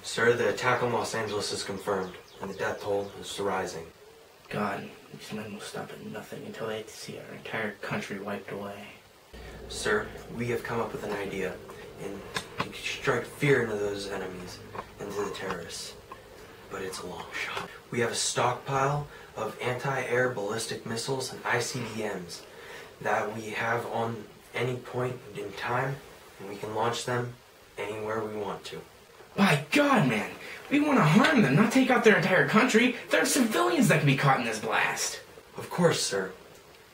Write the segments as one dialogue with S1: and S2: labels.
S1: Sir, the attack on Los Angeles is confirmed, and the death toll is rising.
S2: God, these men will stop at nothing until they see our entire country wiped away.
S1: Sir, we have come up with an idea, and to strike fear into those enemies and to the terrorists. But it's a long shot. We have a stockpile of anti-air ballistic missiles and ICBMs that we have on any point in time, and we can launch them anywhere we want to.
S2: By God, man, we want to harm them, not take out their entire country. There are civilians that can be caught in this blast.
S1: Of course, sir.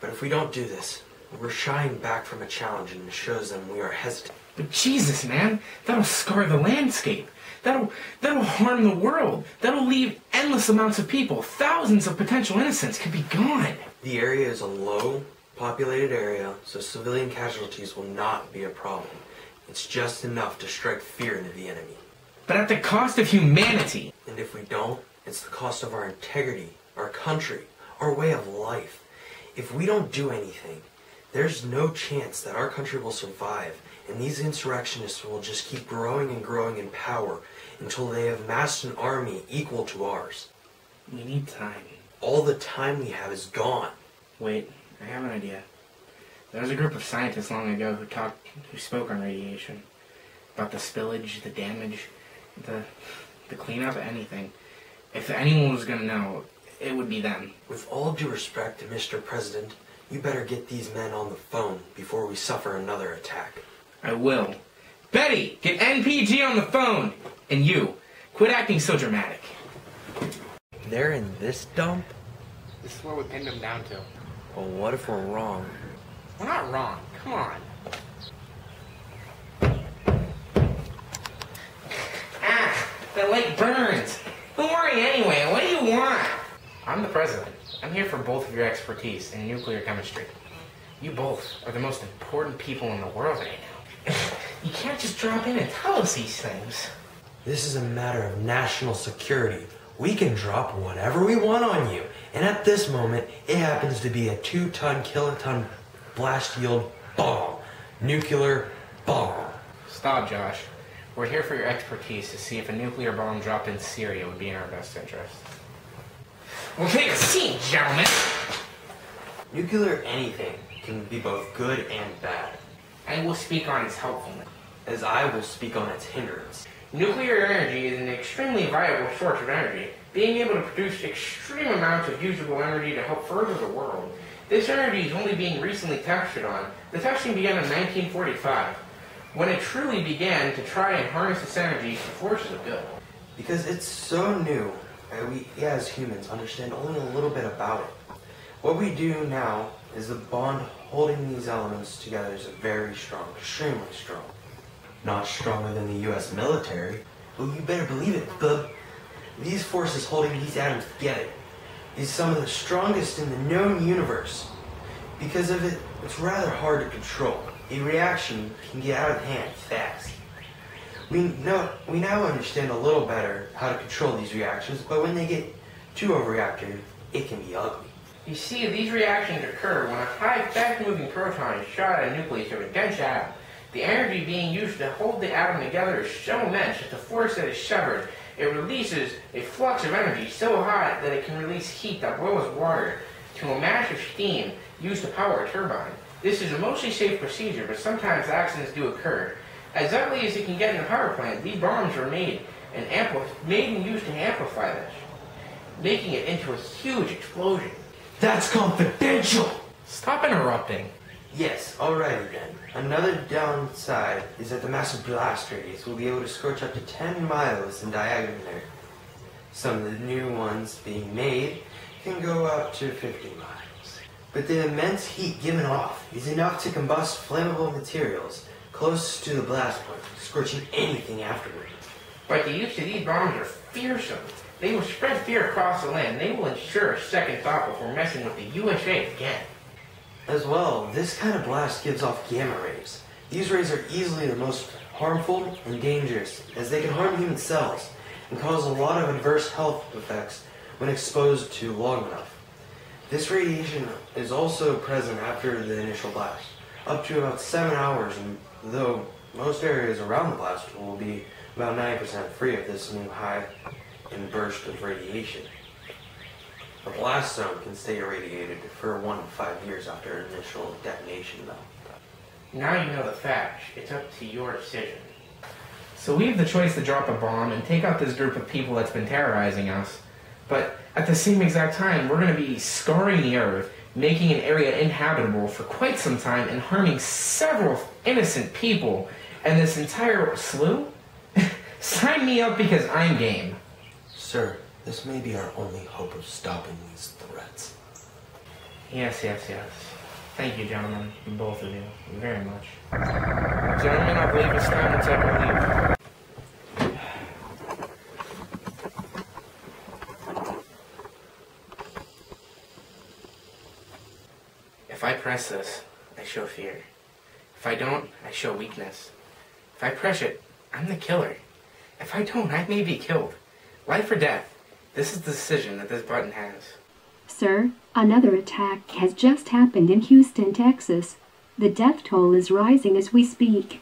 S1: But if we don't do this, we're shying back from a challenge, and it shows them we are hesitant.
S2: But Jesus, man, that'll scar the landscape. That'll harm the world. That'll leave endless amounts of people. Thousands of potential innocents could be gone.
S1: The area is a low populated area, so civilian casualties will not be a problem. It's just enough to strike fear into the enemy.
S2: But at the cost of humanity.
S1: And if we don't, it's the cost of our integrity, our country, our way of life. If we don't do anything, there's no chance that our country will survive, and these insurrectionists will just keep growing and growing in power until they have amassed an army equal to ours.
S2: We need time.
S1: All the time we have is gone.
S2: Wait, I have an idea. There was a group of scientists long ago who spoke on radiation. About the spillage, the damage, the cleanup, anything. If anyone was gonna know, it would be them.
S1: With all due respect to Mr. President, you better get these men on the phone before we suffer another attack.
S2: I will. Betty, get NPG on the phone! And you, quit acting so dramatic.
S1: They're in this dump?
S2: This is what we pinned them down to.
S1: Well, what if we're wrong?
S2: We're not wrong. Come on. The light burns. Who are you anyway? What do you want? I'm the president. I'm here for both of your expertise in nuclear chemistry. You both are the most important people in the world right now. You can't just drop in and tell us these things.
S1: This is a matter of national security. We can drop whatever we want on you. And at this moment, it happens to be a 2-ton, kiloton blast yield bomb. Nuclear bomb.
S2: Stop, Josh. We're here for your expertise to see if a nuclear bomb dropped in Syria would be in our best interest. Well, take a seat, gentlemen.
S1: Nuclear anything can be both good and bad.
S2: I will speak on its helpfulness.
S1: As I will speak on its hindrance.
S2: Nuclear energy is an extremely viable source of energy, being able to produce extreme amounts of usable energy to help further the world. This energy is only being recently tested on. The testing began in 1945, when it truly began to try and harness this energy for forces of good.
S1: Because it's so new, we as humans understand only a little bit about it. What we do now is the bond holding these elements together is very strong, extremely strong. Not stronger than the U.S. military, but you better believe it, bub. These forces holding these atoms together is some of the strongest in the known universe. Because of it, it's rather hard to control. A reaction can get out of hand fast. We now understand a little better how to control these reactions, but when they get too overreactive, it can be ugly.
S2: You see, these reactions occur when a high, fast-moving proton is shot at a nucleus of a dense atom. The energy being used to hold the atom together is so immense that the force that is severed, it releases a flux of energy so hot that it can release heat that boils water to a mass of steam used to power a turbine. This is a mostly safe procedure, but sometimes accidents do occur. As deadly as it can get in a power plant, these bombs are made and used to amplify this, making it into a huge explosion.
S1: That's confidential!
S2: Stop interrupting.
S1: Yes, alrighty then. Another downside is that the massive blast radius will be able to scorch up to 10 miles in diameter. Some of the new ones being made can go up to 50 miles. But the immense heat given off is enough to combust flammable materials close to the blast point, scorching anything afterward.
S2: But the use of these bombs are fearsome. They will spread fear across the land. They will ensure a second thought before messing with the USA again.
S1: As well, this kind of blast gives off gamma rays. These rays are easily the most harmful and dangerous, as they can harm human cells and cause a lot of adverse health effects when exposed to long enough. This radiation is also present after the initial blast, up to about 7 hours, and though most areas around the blast will be about 90% free of this new high and burst of radiation. The blast zone can stay irradiated for 1 to 5 years after initial detonation, though.
S2: Now you know the facts. It's up to your decision.
S3: So we have the choice to drop a bomb and take out this group of people that's been terrorizing us. But at the same exact time, we're going to be scarring the Earth, making an area inhabitable for quite some time, and harming several innocent people. And this entire slew? Sign me up because I'm game.
S4: Sir, this may be our only hope of stopping these threats.
S3: Yes. Thank you, gentlemen. Both of you. Very much. Gentlemen, I believe it's time to take a leave. If I press this, I show fear. If I don't, I show weakness. If I press it, I'm the killer. If I don't, I may be killed. Life or death. This is the decision that this button has.
S5: Sir, another attack has just happened in Houston, Texas. The death toll is rising as we speak.